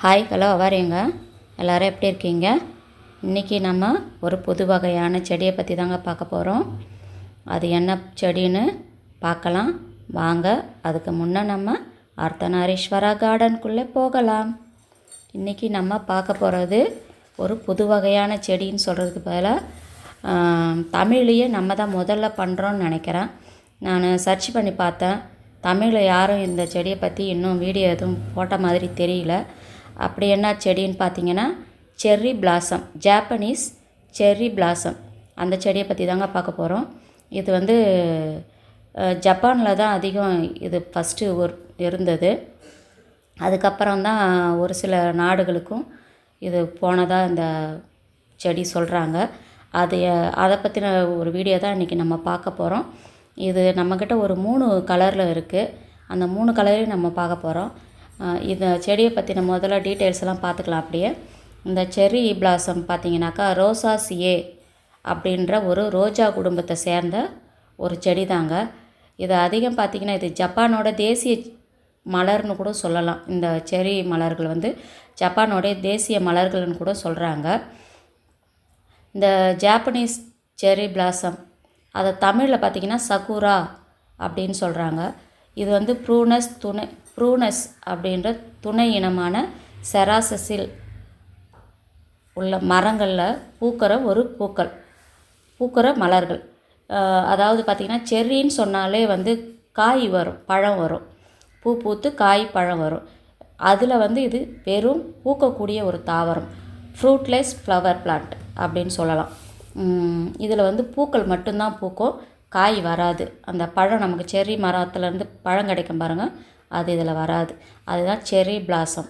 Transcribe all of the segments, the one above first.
Hi hello வாரீங்க எல்லோரும் எப்படி இருக்கீங்க? இன்றைக்கி நம்ம ஒரு புது வகையான செடியை பற்றி தாங்க பார்க்க போகிறோம். அது என்ன செடின்னு பார்க்கலாம் வாங்க. அதுக்கு முன்னே நம்ம அர்த்தநாரீஸ்வரா கார்டனுக்குள்ளே போகலாம். இன்றைக்கி நம்ம பார்க்க போகிறது ஒரு புது வகையான செடின்னு சொல்கிறதுக்கு பதிலாக தமிழ்லேயே நம்ம தான் முதல்ல பண்ணுறோன்னு நினைக்கிறேன். நான் சர்ச் பண்ணி பார்த்தேன். தமிழில் யாரும் இந்த செடியை பற்றி இன்னும் வீடியோ எதுவும் போட்ட மாதிரி தெரியல. அப்படி என்ன செடின்னு பார்த்தீங்கன்னா cherry blossom, Japanese cherry blossom. அந்த செடியை பற்றி தாங்க பார்க்க போகிறோம். இது வந்து ஜப்பானில் தான் அதிகம் இது ஃபஸ்ட்டு இருந்தது. அதுக்கப்புறம் தான் ஒரு சில நாடுகளுக்கும் இது போனதாக இந்த செடி சொல்கிறாங்க. அதை பற்றின ஒரு வீடியோ தான் இன்றைக்கி நம்ம பார்க்க போகிறோம். இது நம்மக்கிட்ட ஒரு 3 கலரில் இருக்குது. அந்த 3 கலரையும் நம்ம பார்க்க போகிறோம். இந்த செடியை பற்றின முதல்ல டீட்டெயில்ஸ் எல்லாம் பார்த்துக்கலாம். அப்படியே இந்த செர்ரி பிளாசம் பார்த்திங்கனாக்கா ரோசாசியே அப்படின்ற ஒரு ரோஜா குடும்பத்தை சேர்ந்த ஒரு செடி தாங்க. இது அதிகம் பார்த்திங்கன்னா இது ஜப்பானோட தேசிய மலர்னு கூட சொல்லலாம். இந்த செர்ரி மலர்கள் வந்து ஜப்பானோடைய தேசிய மலர்கள்னு கூட சொல்கிறாங்க. இந்த ஜாப்பனீஸ் செர்ரி பிளாசம் அதை தமிழில் பார்த்திங்கன்னா சகுரா அப்படின்னு சொல்கிறாங்க. இது வந்து ப்ரூனஸ் அப்படின்ற துணை இனமான செராசஸில் உள்ள மரங்களில் பூக்கிற மலர்கள். அதாவது பார்த்திங்கன்னா செர்ரின்னு சொன்னாலே வந்து காய் வரும், பழம் வரும், பூ பூத்து காய் பழம் வரும். அதில் வந்து இது வெறும் பூக்கக்கூடிய ஒரு தாவரம், ஃப்ரூட்லெஸ் ஃப்ளவர் பிளான்ட் அப்படின்னு சொல்லலாம். இதில் வந்து பூக்கள் மட்டும்தான் பூக்கும், காய் வராது. அந்த பழம் நமக்கு செர்ரி மரத்துலேருந்து பழம் கிடைக்கும் பாருங்கள், அது இதில் வராது. அதுதான் செர்ரி பிளாசம்.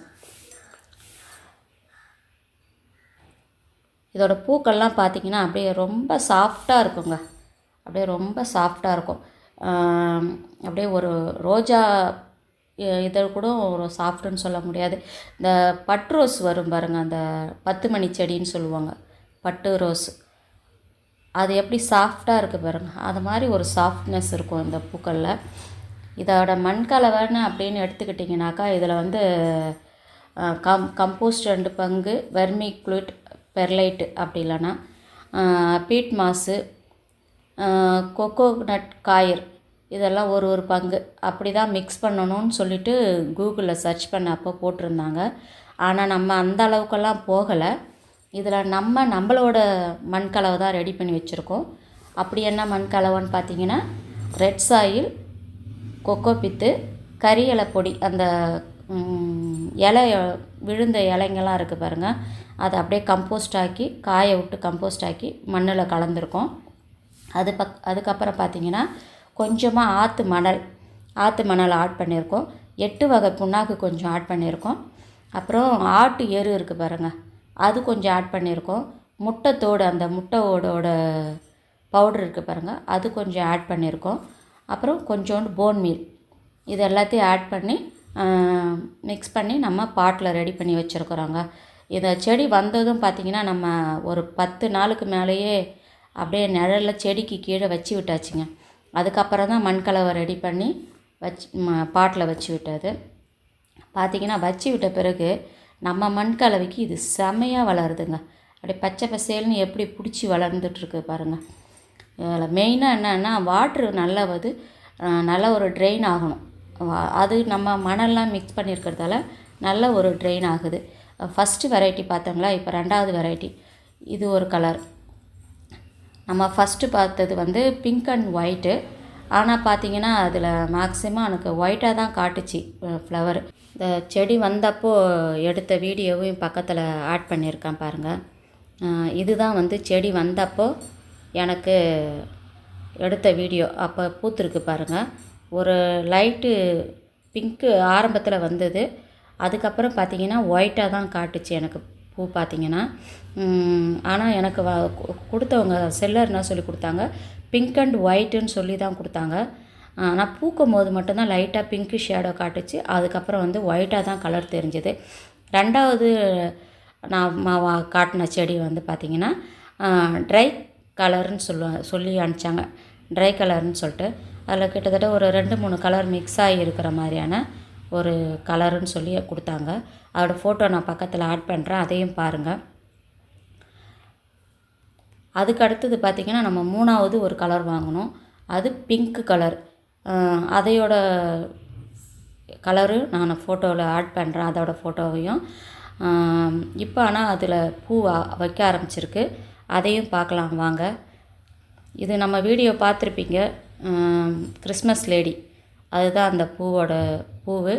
இதோட பூக்கள்லாம் பார்த்திங்கன்னா அப்படியே ரொம்ப சாஃப்டாக இருக்குங்க. அப்படியே ரொம்ப சாஃப்டாக இருக்கும். அப்படியே ஒரு ரோஜா இதழ் கூட ஒரு சாஃப்ட்டுன்னு சொல்ல முடியாது. இந்த பட்டு ரோஸ் வரும் பாருங்கள், அந்த 10 மணி செடின்னு சொல்லுவாங்க, பட்டு ரோஸ். அது எப்படி சாஃப்டாக இருக்குது பாருங்கள், அது மாதிரி ஒரு சாஃப்ட்னஸ் இருக்கும் இந்த பூக்களில். இதோட மண்கலவைன்னு அப்படின்னு எடுத்துக்கிட்டிங்கனாக்கா இதில் வந்து கம்போஸ்ட் 2 பங்கு, வெர்மி குளிட், பெர்லைட்டு, அப்படி இல்லைன்னா பீட் மாசு, கொக்கோனட் காயர், இதெல்லாம் ஒரு பங்கு அப்படி தான் மிக்ஸ் பண்ணணும்னு சொல்லிட்டு கூகுளில் சர்ச் பண்ண அப்போ போட்டிருந்தாங்க. ஆனால் நம்ம அந்த அளவுக்கெல்லாம் போகலை. இதில் நம்மளோட மண்கலவை தான் ரெடி பண்ணி வச்சுருக்கோம். அப்படி என்ன மண்கலவைன்னு பார்த்தீங்கன்னா ரெட் சாயில், கொக்கோ பித்து, கறி இலை பொடி, அந்த இலை விழுந்த இலைங்கெல்லாம் இருக்குது பாருங்கள், அதை அப்படியே கம்போஸ்ட் ஆக்கி காய விட்டு கம்போஸ்ட் ஆக்கி மண்ணில் கலந்துருக்கோம். அதுக்கப்புறம் பார்த்திங்கன்னா கொஞ்சமாக ஆற்று மணல் ஆட் பண்ணியிருக்கோம். 8 வகை புண்ணாக்கு கொஞ்சம் ஆட் பண்ணியிருக்கோம். அப்புறம் ஆட்டு எரு இருக்குது பாருங்கள், அது கொஞ்சம் ஆட் பண்ணியிருக்கோம். முட்டைத்தோடு, அந்த முட்டையோட பவுட்ரு இருக்குது பாருங்கள், அது கொஞ்சம் ஆட் பண்ணியிருக்கோம். அப்புறம் கொஞ்சோண்டு போன் மீல், இது எல்லாத்தையும் ஆட் பண்ணி மிக்ஸ் பண்ணி நம்ம பாட்டில் ரெடி பண்ணி வச்சுருக்குறோங்க. இந்த செடி வந்ததும் பார்த்திங்கன்னா நம்ம ஒரு 10 நாளுக்கு மேலேயே அப்படியே நிழலில் செடிக்கு கீழே வச்சு விட்டாச்சுங்க. அதுக்கப்புறம் தான் மண்கலவை ரெடி பண்ணி பாட்டில் வச்சு விட்டது. பார்த்திங்கன்னா வச்சு விட்ட பிறகு நம்ம மண்கலவைக்கு இது செமையாக வளருதுங்க. அப்படியே பச்சை பசேல்னு எப்படி பிடிச்சி வளர்ந்துட்டுருக்கு பாருங்கள். இதில் மெயினாக என்னென்னா வாட்ரு நல்ல ஒரு ட்ரெயின் ஆகணும். அது நம்ம மணல்லாம் மிக்ஸ் பண்ணியிருக்கிறதால நல்ல ஒரு ட்ரெயின் ஆகுது. ஃபஸ்ட்டு வெரைட்டி பார்த்தோங்களா, இப்போ 2வது வெரைட்டி. இது ஒரு கலர். நம்ம ஃபஸ்ட்டு பார்த்தது வந்து பிங்க் அண்ட் ஒயிட்டு. ஆனால் பார்த்திங்கன்னா அதில் மேக்ஸிமம் எனக்கு ஒயிட்டாக தான் காட்டுச்சு ஃப்ளவர். இந்த செடி வந்தப்போ எடுத்த வீடியோவையும் பக்கத்தில் ஆட் பண்ணியிருக்கேன் பாருங்கள். இதுதான் வந்து செடி வந்தப்போ எனக்கு எடுத்த வீடியோ. அப்போ பூத்துருக்கு பாருங்கள். ஒரு லைட்டு பிங்க்கு ஆரம்பத்தில் வந்தது. அதுக்கப்புறம் பார்த்திங்கன்னா ஒயிட்டாக தான் காட்டுச்சு எனக்கு பூ பார்த்திங்கன்னா. ஆனால் எனக்கு கொடுத்தவங்க செல்லர் என்ன சொல்லி கொடுத்தாங்க, பிங்க் அண்ட் ஒயிட்டுன்னு சொல்லி தான் கொடுத்தாங்க. ஆனால் பூக்கும் போது மட்டும்தான் லைட்டாக பிங்க்கு ஷேடோ காட்டுச்சு. அதுக்கப்புறம் வந்து ஒயிட்டாக தான் கலர் தெரிஞ்சுது. 2வது நான் காட்டின செடி வந்து பார்த்திங்கன்னா ட்ரை கலர்னு சொல்லி அனுப்பிச்சாங்க. ட்ரை கலர்னு சொல்லிட்டு அதில் கிட்டத்தட்ட ஒரு 2-3 கலர் மிக்ஸ் ஆகி இருக்கிற மாதிரியான ஒரு கலருன்னு சொல்லி கொடுத்தாங்க. அதோடய ஃபோட்டோ நான் பக்கத்தில் ஆட் பண்ணுறேன், அதையும் பாருங்கள். அதுக்கு அடுத்தது பார்த்திங்கன்னா நம்ம 3வது ஒரு கலர் வாங்கினோம். அது பிங்க் கலர். அதையோட கலரு நான் ஃபோட்டோவில் ஆட் பண்ணுறேன், அதோடய ஃபோட்டோவையும். இப்போ ஆனால் அதில் பூ வைக்க ஆரம்பிச்சிருக்கு, அதையும் பார்க்கலாம் வாங்க. இது நம்ம வீடியோ பார்த்துருப்பீங்க, கிறிஸ்மஸ் லேடி, அதுதான் அந்த பூவோட பூவு.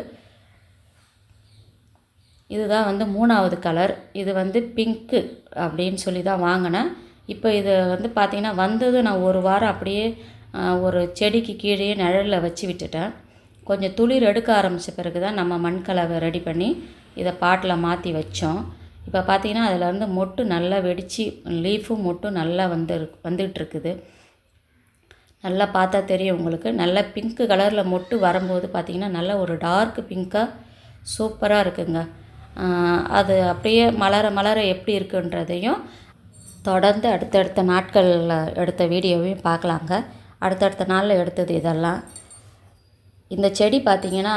இதுதான் வந்து 3வது கலர். இது வந்து பிங்க்கு அப்படின்னு சொல்லி தான் வாங்கினேன். இப்போ இதை வந்து பார்த்திங்கன்னா வந்தது நான் ஒரு வாரம் அப்படியே ஒரு செடிக்கு கீழே நிழலில் வச்சு விட்டுட்டேன். கொஞ்சம் துளிர் எடுக்க ஆரம்பித்த பிறகு தான் நம்ம மண்கலவை ரெடி பண்ணி இதை பாட்டில் மாற்றி வச்சோம். இப்போ பார்த்திங்கன்னா அதில் மொட்டு நல்லா வெடித்து லீஃபும் மொட்டும் நல்லா வந்துகிட்ருக்குது. நல்லா பார்த்தா தெரியும் உங்களுக்கு. நல்ல பிங்க்கு கலரில் மொட்டு வரும்போது பார்த்திங்கன்னா நல்ல ஒரு டார்க் பிங்க்காக சூப்பராக இருக்குங்க. அது அப்படியே மலர எப்படி இருக்குன்றதையும் தொடர்ந்து அடுத்தடுத்த நாட்களில் எடுத்த வீடியோவையும் பார்க்கலாங்க. அடுத்தடுத்த நாளில் எடுத்தது இதெல்லாம். இந்த செடி பார்த்திங்கன்னா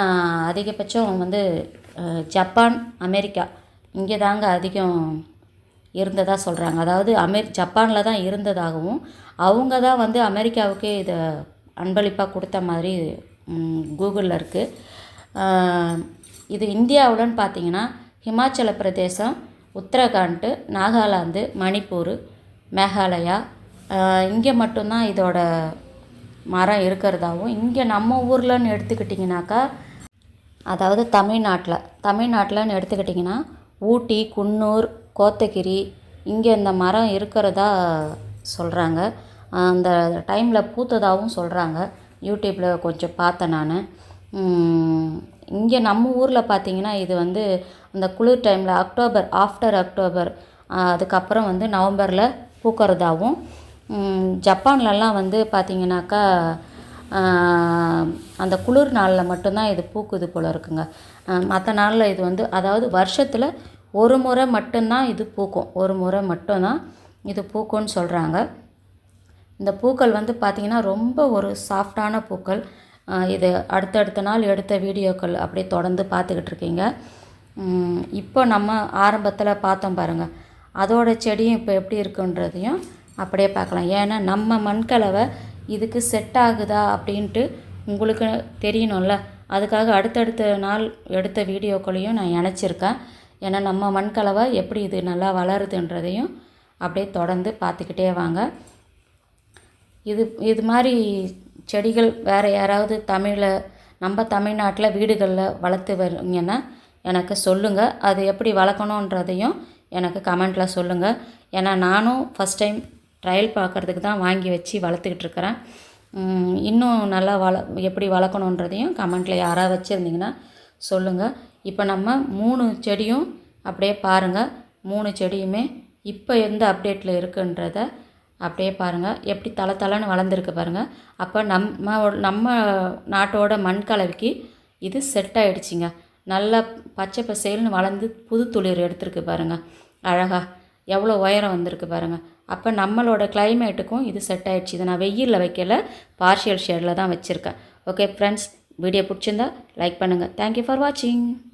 அதிகபட்சம் வந்து ஜப்பான், அமெரிக்கா இங்கே தாங்க அதிகம் இருந்ததாக சொல்கிறாங்க. அதாவது ஜப்பானில் தான் இருந்ததாகவும், அவங்க தான் வந்து அமெரிக்காவுக்கே இதை அன்பளிப்பாக கொடுத்த மாதிரி கூகுளில் இருக்குது. இது இந்தியாவில்னு பார்த்திங்கன்னா ஹிமாச்சல பிரதேசம், உத்தரகாண்ட், நாகாலாந்து, மணிப்பூர், மேகாலயா இங்கே மட்டும்தான் இதோட மரம் இருக்கிறதாகவும், இங்கே நம்ம ஊர்லன்னு எடுத்துக்கிட்டிங்கனாக்கா, அதாவது தமிழ்நாட்டில்னு எடுத்துக்கிட்டிங்கன்னா ஊட்டி, குன்னூர், கோத்தகிரி இங்கே இந்த மரம் இருக்கிறதா சொல்கிறாங்க. அந்த டைமில் பூத்ததாகவும் சொல்கிறாங்க. யூடியூப்பில் கொஞ்சம் பார்த்தேன் நான். இங்கே நம்ம ஊரில் பார்த்திங்கன்னா இது வந்து அந்த குளிர் டைமில் ஆஃப்டர் அக்டோபர் அதுக்கப்புறம் வந்து நவம்பரில் பூக்கிறதாகவும், ஜப்பான்லலாம் வந்து பார்த்திங்கனாக்கா அந்த குளிர் நாளில் மட்டும்தான் இது பூக்குது போல் இருக்குங்க. மற்ற நாளில் இது வந்து அதாவது வருஷத்தில் ஒரு முறை மட்டும்தான் இது பூக்கும், ஒரு முறை மட்டும்தான் இது பூக்கும்னு சொல்கிறாங்க. இந்த பூக்கள் வந்து பார்த்திங்கன்னா ரொம்ப ஒரு சாஃப்டான பூக்கள். இது அடுத்தடுத்த நாள் எடுத்த வீடியோக்கள் அப்படியே தொடர்ந்து பார்த்துக்கிட்டு இருக்கீங்க. இப்போ நம்ம ஆரம்பத்தில் பார்த்தோம் பாருங்கள், அதோட செடியும் இப்போ எப்படி இருக்குன்றதையும் அப்படியே பார்க்கலாம். ஏன்னா நம்ம மண்கலவை இதுக்கு செட் ஆகுதா அப்படின்ட்டு உங்களுக்கு தெரியணும்ல, அதுக்காக அடுத்தடுத்த நாள் எடுத்த வீடியோக்களையும் நான் இணைச்சிருக்கேன். ஏன்னா நம்ம மண்கலவை எப்படி இது நல்லா வளருதுன்றதையும் அப்படியே தொடர்ந்து பார்த்துக்கிட்டே வாங்க. இது மாதிரி செடிகள் வேறு யாராவது நம்ம தமிழ்நாட்டில் வீடுகளில் வளர்த்து வரீங்கன்னா எனக்கு சொல்லுங்கள். அது எப்படி வளர்க்கணுன்றதையும் எனக்கு கமெண்ட்டில் சொல்லுங்கள். ஏன்னா நானும் ஃபஸ்ட் டைம் ட்ரையல் பார்க்குறதுக்கு தான் வாங்கி வச்சு வளர்த்துக்கிட்டு இருக்கிறேன். இன்னும் நல்லா எப்படி வளர்க்கணுன்றதையும் கமெண்ட்டில் யாராவது வச்சுருந்தீங்கன்னா சொல்லுங்கள். இப்போ நம்ம 3 செடியும் அப்படியே பாருங்கள். 3 செடியுமே இப்போ எந்த அப்டேட்டில் இருக்குன்றத அப்படியே பாருங்கள். எப்படி தளன்னு வளர்ந்துருக்கு பாருங்கள். அப்போ நம்ம நாட்டோட மண்கலவைக்கு இது செட் ஆகிடுச்சிங்க. நல்லா பச்சை பசேல்னு வளர்ந்து புது துளிர் எடுத்துருக்கு பாருங்கள். அழகாக எவ்வளோ உயரம் வந்திருக்கு பாருங்கள். அப்போ நம்மளோட கிளைமேட்டுக்கும் இது செட் ஆகிடுச்சு. இதை நான் வெயிலில் வைக்கல, பார்ஷியல் ஷேடில் தான் வச்சுருக்கேன். ஓகே ஃப்ரெண்ட்ஸ், வீடியோ பிடிச்சிருந்தா லைக் பண்ணுங்கள். தேங்க்யூ ஃபார் வாட்சிங்.